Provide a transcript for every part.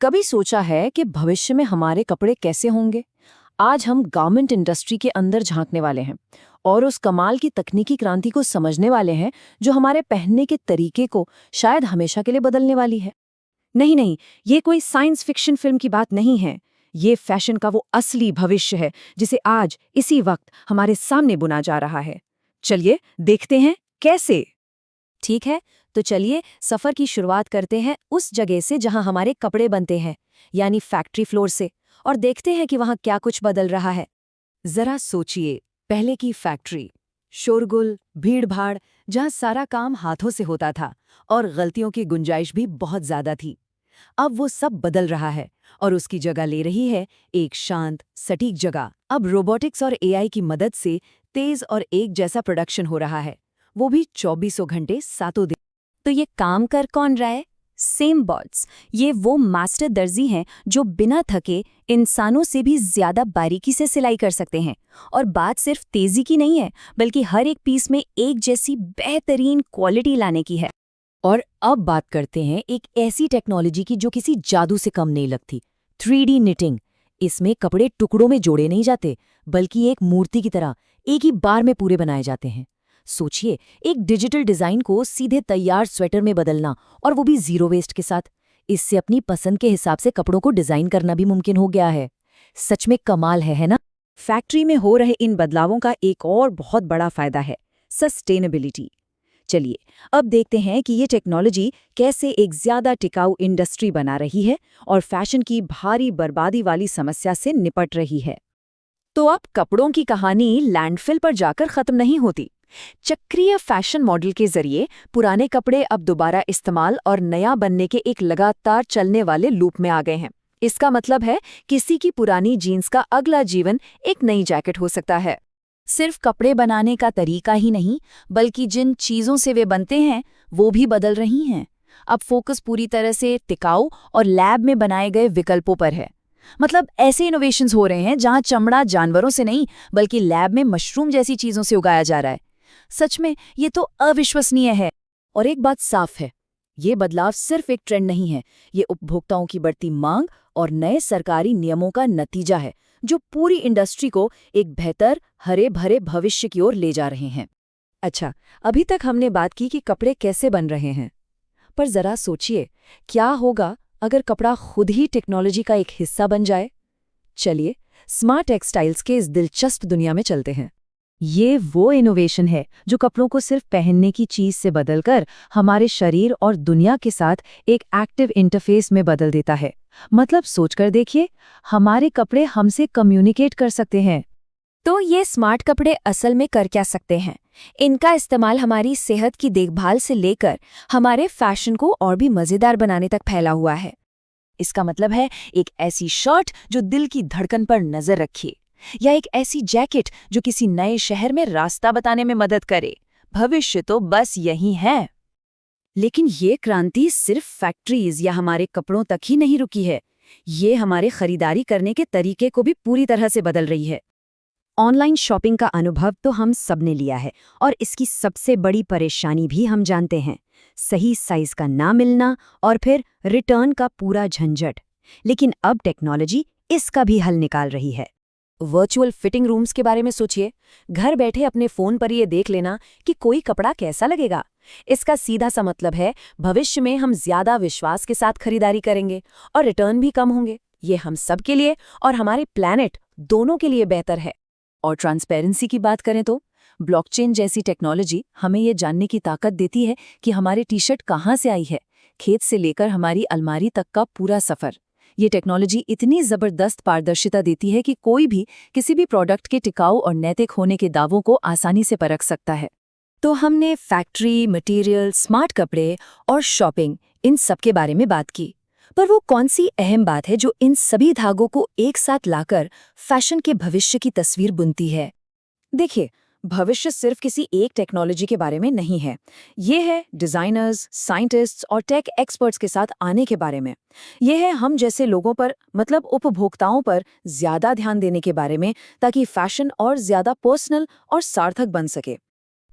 कभी सोचा है कि भविष्य में हमारे कपड़े कैसे होंगे? आज हम गारमेंट इंडस्ट्री के अंदर झांकने वाले हैं और उस कमाल की तकनीकी क्रांति को समझने वाले हैं जो हमारे पहनने के तरीके को शायद हमेशा के लिए बदलने वाली है। नहीं नहीं, ये कोई साइंस फिक्शन फिल्म की बात नहीं है। ये फैशन का वो असली भविष्य है जिसे आज इसी वक्त हमारे सामने बुना जा रहा है। चलिए देखते हैं कैसे। ठीक है, तो चलिए सफर की शुरुआत करते हैं उस जगह से जहां हमारे कपड़े बनते हैं, यानी फैक्ट्री फ्लोर से, और देखते हैं कि वहां क्या कुछ बदल रहा है। जरा सोचिए, पहले की फैक्ट्री, शोरगुल, भीड़-भाड़, जहां सारा काम हाथों से होता था और गलतियों की गुंजाइश भी बहुत ज्यादा थी। अब वो सब बदल रहा है और उसकी जगह ले रही है एक शांत, सटीक जगह। अब रोबोटिक्स और एआई की मदद से तेज और एक जैसा प्रोडक्शन हो रहा है, वो भी 24 घंटे सातों दिन। तो ये काम कर कौन रहा है? Same bots. ये वो मास्टर दर्जी हैं जो बिना थके इंसानों से भी ज्यादा बारीकी से सिलाई कर सकते हैं। और बात सिर्फ तेजी की नहीं है, बल्कि हर एक पीस में एक जैसी बेहतरीन क्वालिटी लाने की है। और अब बात करते हैं एक ऐसी टेक्नोलॉजी की जो किसी जादू से कम नहीं लगती, 3D निटिंग। इसमें कपड़े टुकड़ों में जोड़े नहीं जाते, बल्कि एक मूर्ति की तरह एक ही बार में पूरे बनाए जाते हैं। सोचिए, एक डिजिटल डिजाइन को सीधे तैयार स्वेटर में बदलना, और वो भी जीरो वेस्ट के साथ। इससे अपनी पसंद के हिसाब से कपड़ों को डिजाइन करना भी मुमकिन हो गया है। सच में कमाल है ना? फैक्ट्री में हो रहे इन बदलावों का एक और बहुत बड़ा फायदा है, सस्टेनेबिलिटी। चलिए अब देखते हैं कि ये टेक्नोलॉजी कैसे एक ज्यादा टिकाऊ इंडस्ट्री बना रही है और फैशन की भारी बर्बादी वाली समस्या से निपट रही है। तो अब कपड़ों की कहानी लैंडफिल पर जाकर खत्म नहीं होती। चक्रीय फैशन मॉडल के जरिए पुराने कपड़े अब दोबारा इस्तेमाल और नया बनने के एक लगातार चलने वाले लूप में आ गए हैं। इसका मतलब है किसी की पुरानी जीन्स का अगला जीवन एक नई जैकेट हो सकता है। सिर्फ कपड़े बनाने का तरीका ही नहीं, बल्कि जिन चीज़ों से वे बनते हैं वो भी बदल रही हैं। अब फोकस पूरी तरह से टिकाऊ और लैब में बनाए गए विकल्पों पर है। मतलब ऐसे इनोवेशंस हो रहे हैं जहां चमड़ा जानवरों से नहीं, बल्कि लैब में मशरूम जैसी चीज़ों से उगाया जा रहा है। सच में ये तो अविश्वसनीय है। और एक बात साफ है, ये बदलाव सिर्फ एक ट्रेंड नहीं है, ये उपभोक्ताओं की बढ़ती मांग और नए सरकारी नियमों का नतीजा है जो पूरी इंडस्ट्री को एक बेहतर, हरे भरे भविष्य की ओर ले जा रहे हैं। अच्छा, अभी तक हमने बात की कि कपड़े कैसे बन रहे हैं, पर जरा सोचिए, क्या होगा अगर कपड़ा खुद ही टेक्नोलॉजी का एक हिस्सा बन जाए? चलिए स्मार्ट टेक्सटाइल्स के इस दिलचस्प दुनिया में चलते हैं। ये वो इनोवेशन है जो कपड़ों को सिर्फ पहनने की चीज से बदलकर हमारे शरीर और दुनिया के साथ एक एक्टिव इंटरफेस में बदल देता है। मतलब सोचकर देखिए, हमारे कपड़े हमसे कम्युनिकेट कर सकते हैं। तो ये स्मार्ट कपड़े असल में कर क्या सकते हैं? इनका इस्तेमाल हमारी सेहत की देखभाल से लेकर हमारे फैशन को और भी मज़ेदार बनाने तक फैला हुआ है। इसका मतलब है एक ऐसी शर्ट जो दिल की धड़कन पर नजर रखे, या एक ऐसी जैकेट जो किसी नए शहर में रास्ता बताने में मदद करे। भविष्य तो बस यही है। लेकिन ये क्रांति सिर्फ फैक्ट्रीज या हमारे कपड़ों तक ही नहीं रुकी है। ये हमारे खरीदारी करने के तरीके को भी पूरी तरह से बदल रही है। ऑनलाइन शॉपिंग का अनुभव तो हम सबने लिया है, और इसकी सबसे बड़ी परेशानी भी हम जानते हैं, सही साइज का ना मिलना और फिर रिटर्न का पूरा झंझट। लेकिन अब टेक्नोलॉजी इसका भी हल निकाल रही है। वर्चुअल फिटिंग रूम्स के बारे में सोचिए। घर बैठे अपने फोन पर ये देख लेना कि कोई कपड़ा कैसा लगेगा। इसका सीधा सा मतलब है भविष्य में हम ज्यादा विश्वास के साथ खरीदारी करेंगे और रिटर्न भी कम होंगे। ये हम सब के लिए और हमारे प्लैनेट दोनों के लिए बेहतर है। और ट्रांसपेरेंसी की बात करें तो ब्लॉकचेन जैसी टेक्नोलॉजी हमें ये जानने की ताकत देती है कि हमारे टी शर्ट कहाँ से आई है, खेत से लेकर हमारी अलमारी तक का पूरा सफ़र। ये टेक्नोलॉजी इतनी ज़बरदस्त पारदर्शिता देती है कि कोई भी किसी भी प्रोडक्ट के टिकाऊ और नैतिक होने के दावों को आसानी से परख सकता है। तो हमने फैक्ट्री, मटेरियल, स्मार्ट कपड़े और शॉपिंग, इन सब के बारे में बात की। पर वो कौन सी अहम बात है जो इन सभी धागों को एक साथ लाकर फैशन के भविष्य की तस्वीर बुनती है? देखिए, भविष्य सिर्फ किसी एक टेक्नोलॉजी के बारे में नहीं है। ये है डिजाइनर्स, साइंटिस्ट्स और टेक एक्सपर्ट्स के साथ आने के बारे में। ये है हम जैसे लोगों पर, मतलब उपभोक्ताओं पर ज्यादा ध्यान देने के बारे में, ताकि फैशन और ज्यादा पर्सनल और सार्थक बन सके।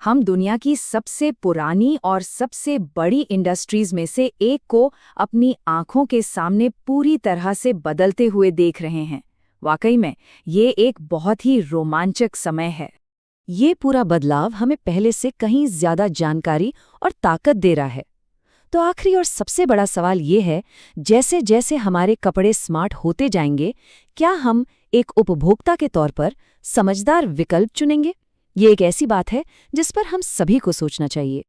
हम दुनिया की सबसे पुरानी और सबसे बड़ी इंडस्ट्रीज में से एक को अपनी आंखों के सामने पूरी तरह से बदलते हुए देख रहे हैं। वाकई में ये एक बहुत ही रोमांचक समय है। ये पूरा बदलाव हमें पहले से कहीं ज्यादा जानकारी और ताकत दे रहा है। तो आखिरी और सबसे बड़ा सवाल ये है, जैसे जैसे हमारे कपड़े स्मार्ट होते जाएंगे, क्या हम एक उपभोक्ता के तौर पर समझदार विकल्प चुनेंगे? ये एक ऐसी बात है जिस पर हम सभी को सोचना चाहिए।